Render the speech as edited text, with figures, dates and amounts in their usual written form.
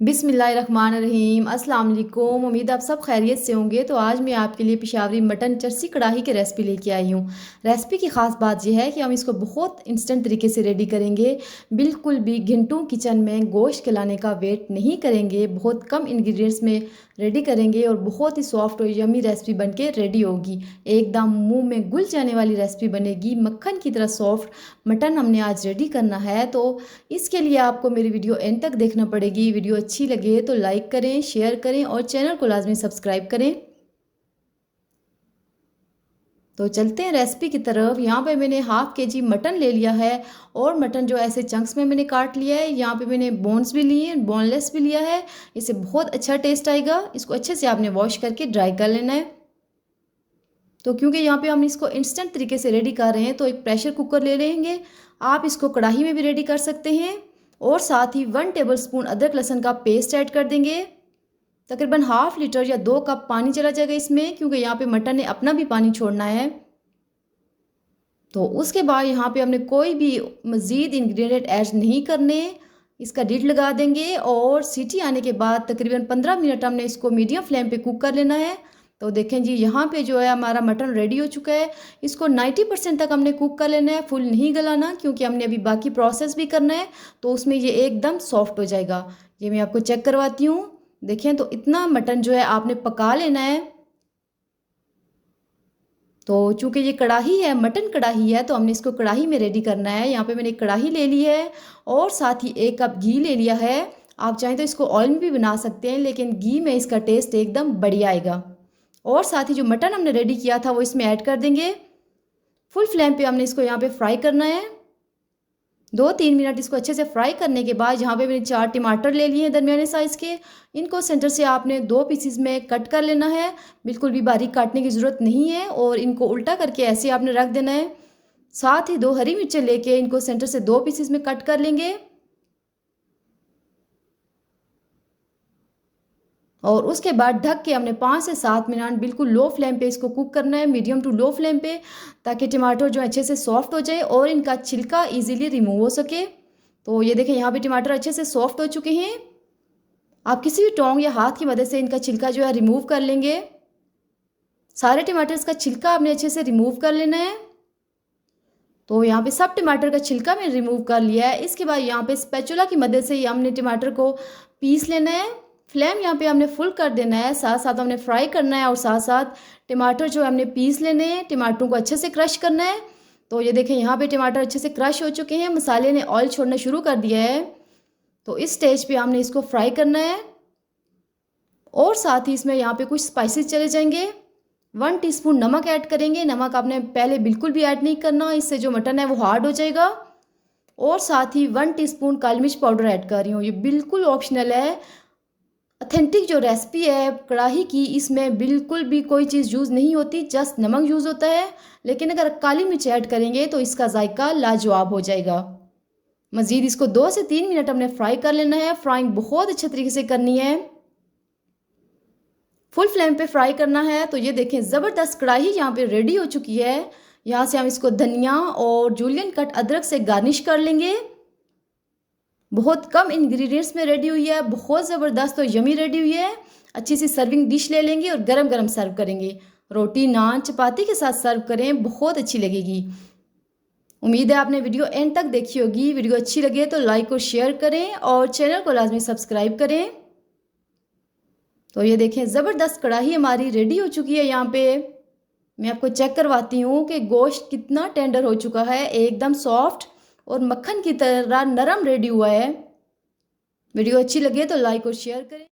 बिस्मिल्लाहिर्रहमानिर्रहीम। अस्सलाम वालेकुम। उम्मीद आप सब खैरियत से होंगे। तो आज मैं आपके लिए पेशावरी मटन चरसी कढ़ाई की रेसिपी लेके आई हूँ। रेसिपी की ख़ास बात यह है कि हम इसको बहुत इंस्टेंट तरीके से रेडी करेंगे। बिल्कुल भी घंटों किचन में गोश्त खिलाने का वेट नहीं करेंगे। बहुत कम इंग्रेडिएंट्स में रेडी करेंगे और बहुत ही सॉफ्ट और यमी रेसिपी बनके रेडी होगी। एकदम मुंह में घुल जाने वाली रेसिपी बनेगी। मक्खन की तरह सॉफ्ट मटन हमने आज रेडी करना है। तो इसके लिए आपको मेरी वीडियो एंड तक देखना पड़ेगी। वीडियो अच्छी लगे तो लाइक करें, शेयर करें और चैनल को लाजमी सब्सक्राइब करें। तो चलते हैं रेसिपी की तरफ। यहाँ पे मैंने हाफ केजी मटन ले लिया है और मटन जो ऐसे चंक्स में मैंने काट लिया है। यहाँ पे मैंने बोन्स भी लिए हैं, बोनलेस भी लिया है। इससे बहुत अच्छा टेस्ट आएगा। इसको अच्छे से आपने वॉश करके ड्राई कर लेना है। तो क्योंकि यहाँ पे हम इसको इंस्टेंट तरीके से रेडी कर रहे हैं तो एक प्रेशर कुकर ले लेंगे। आप इसको कढ़ाई में भी रेडी कर सकते हैं और साथ ही 1 टेबलस्पून अदरक लहसुन का पेस्ट ऐड कर देंगे। तकरीबन ½ लीटर या 2 कप पानी चला जाएगा इसमें, क्योंकि यहाँ पे मटन ने अपना भी पानी छोड़ना है। तो उसके बाद यहाँ पे हमने कोई भी मज़ीद इंग्रेडिएंट ऐड नहीं करने। इसका लिड लगा देंगे और सीटी आने के बाद तकरीबन 15 मिनट हमने इसको मीडियम फ्लेम पे कुक कर लेना है। तो देखें जी, यहाँ पे जो है हमारा मटन रेडी हो चुका है। इसको 90% तक हमने कुक कर लेना है, फुल नहीं गलाना, क्योंकि हमने अभी बाकी प्रोसेस भी करना है। तो उसमें ये एकदम सॉफ्ट हो जाएगा। ये मैं आपको चेक करवाती हूँ। देखें तो इतना मटन जो है आपने पका लेना है। तो चूँकि ये कढ़ाई है, मटन कढ़ाई है, तो हमने इसको कढ़ाई में रेडी करना है। यहाँ पे मैंने कढ़ाई ले ली है और साथ ही 1 कप घी ले लिया है। आप चाहें तो इसको ऑयल में भी बना सकते हैं, लेकिन घी में इसका टेस्ट एकदम बढ़िया आएगा। और साथ ही जो मटन हमने रेडी किया था वो इसमें ऐड कर देंगे। फुल फ्लेम पे हमने इसको यहाँ पे फ्राई करना है। 2-3 मिनट इसको अच्छे से फ्राई करने के बाद यहाँ पे मैंने 4 टमाटर ले लिए हैं दरमियाने साइज़ के। इनको सेंटर से आपने 2 पीसीज में कट कर लेना है। बिल्कुल भी बारीक काटने की ज़रूरत नहीं है और इनको उल्टा करके ऐसे आपने रख देना है। साथ ही 2 हरी मिर्चें लेके इनको सेंटर से 2 पीसीज में कट कर लेंगे और उसके बाद ढक के हमने 5 से 7 मिनट बिल्कुल लो फ्लेम पे इसको कुक करना है, मीडियम टू लो फ्लेम पे, ताकि टमाटर जो अच्छे से सॉफ्ट हो जाए और इनका छिलका इजीली रिमूव हो सके। तो ये देखें, यहाँ पे टमाटर अच्छे से सॉफ्ट हो चुके हैं। आप किसी भी टोंग या हाथ की मदद से इनका छिलका जो है रिमूव कर लेंगे। सारे टमाटर्स का छिलका आपने अच्छे से रिमूव कर लेना है। तो यहाँ पे सब टमाटर का छिलका मैंने रिमूव कर लिया है। इसके बाद यहाँ पे स्पैचुला की मदद से हमने टमाटर को पीस लेना है। फ्लेम यहाँ पे हमने फुल कर देना है। साथ साथ हमने फ्राई करना है और साथ साथ टमाटर जो हमने पीस लेने हैं। टमाटरों को अच्छे से क्रश करना है। तो ये देखें, यहाँ पे टमाटर अच्छे से क्रश हो चुके हैं। मसाले ने ऑयल छोड़ना शुरू कर दिया है। तो इस स्टेज पे हमने इसको फ्राई करना है और साथ ही इसमें यहाँ पे कुछ स्पाइसेस चले जाएंगे। 1 टीस्पून नमक ऐड करेंगे। नमक आपने पहले बिल्कुल भी ऐड नहीं करना, इससे जो मटन है वो हार्ड हो जाएगा। और साथ ही 1 टीस्पून काली मिर्च पाउडर ऐड कर रही हूँ। ये बिल्कुल ऑप्शनल है। ऑथेंटिक जो रेसिपी है कढ़ाई की, इसमें बिल्कुल भी कोई चीज़ यूज़ नहीं होती, जस्ट नमक यूज़ होता है। लेकिन अगर काली मिर्च ऐड करेंगे तो इसका जायका लाजवाब हो जाएगा। मज़ीद इसको 2 से 3 मिनट हमने फ्राई कर लेना है। फ्राइंग बहुत अच्छे तरीके से करनी है, फुल फ्लेम पे फ्राई करना है। तो ये देखें, ज़बरदस्त कढ़ाई यहाँ पे रेडी हो चुकी है। यहाँ से हम इसको धनिया और जूलियन कट अदरक से गार्निश कर लेंगे। बहुत कम इंग्रेडिएंट्स में रेडी हुई है, बहुत ज़बरदस्त और यमी रेडी हुई है। अच्छी सी सर्विंग डिश ले लेंगे और गरम गरम सर्व करेंगे। रोटी, नान, चपाती के साथ सर्व करें, बहुत अच्छी लगेगी। उम्मीद है आपने वीडियो एंड तक देखी होगी। वीडियो अच्छी लगे तो लाइक और शेयर करें और चैनल को लाजमी सब्सक्राइब करें। तो ये देखें, ज़बरदस्त कढ़ाई हमारी रेडी हो चुकी है। यहाँ पे मैं आपको चेक करवाती हूँ कि गोश्त कितना टेंडर हो चुका है, एकदम सॉफ्ट और मक्खन की तरह नरम रेडी हुआ है। वीडियो अच्छी लगे तो लाइक और शेयर करें।